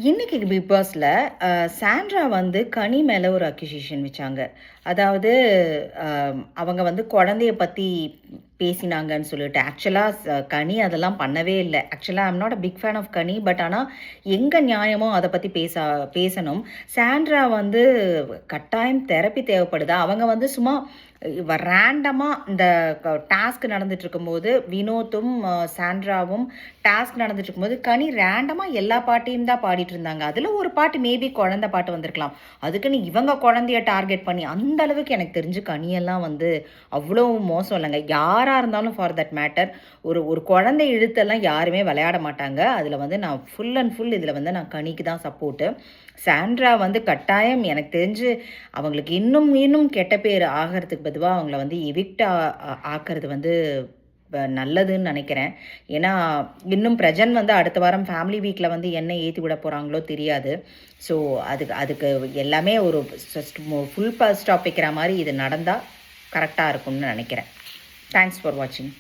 இன்னைக்கு பிக் பாஸ்ல சாண்ட்ரா வந்து கனி மேல ஒரு அக்யூசேஷன் வச்சாங்க. அதாவது அவங்க வந்து குழந்தைய பத்தி பேசினாங்கன்னு சொல்லிட்டு. ஆக்சுவலா கனி அதெல்லாம் பண்ணவே இல்ல. Actually I am not a big fan of Kani. But ஆனா எங்க நியாயமோ அத பத்தி பேசணும். சாண்ட்ரா வந்து கட்டாயம் தெரப்பி தேவைப்படுதா? அவங்க வந்து சும்மா ரேண்டமா இந்த டாஸ்க் நடந்துட்டு இருக்கும்போது வினோத்தும் சாண்ட்ராவும் டாஸ்க் நடந்துட்டு இருக்கும்போது கனி ரேண்டமா எல்லா பாட்டையும் தான் பாடிட்டு இருந்தாங்க. அதுல ஒரு பாட்டு மேபி குழந்தை பாட்டு வந்திருக்கலாம். அதுக்குன்னு இவங்க குழந்தைய டார்கெட் பண்ணி அந்த அளவுக்கு எனக்கு தெரிஞ்சு கனியெல்லாம் வந்து அவ்வளோ மோசம் இல்லைங்க. யாரா இருந்தாலும் ஃபார் தட் மேட்டர் ஒரு ஒரு குழந்தை இழுத்தெல்லாம் யாருமே விளையாட மாட்டாங்க. அதுல வந்து நான் ஃபுல் அண்ட் ஃபுல் இதுல வந்து நான் கனிக்கு தான் சப்போர்ட்டு. சாண்ட்ரா வந்து கட்டாயம் எனக்கு தெரிஞ்சு அவங்களுக்கு இன்னும் இன்னும் கெட்ட பேர் ஆகிறதுக்கு பதுவா அவங்கள வந்து எவிக்ட் ஆக்குறது வந்து நல்லதுன்னு நினைக்கிறேன். ஏன்னா இன்னும் பிரஜன் வந்து அடுத்த வாரம் ஃபேமிலி வீக்கில் வந்து என்ன ஏற்றி விட போகிறாங்களோ தெரியாது. ஸோ அதுக்கு அதுக்கு எல்லாமே ஒரு ஃபுல் ஸ்டாப் வைக்கிற மாதிரி இது நடந்தால் கரெக்டாக இருக்கும்னு நினைக்கிறேன். தேங்க்ஸ் ஃபார் வாட்சிங்.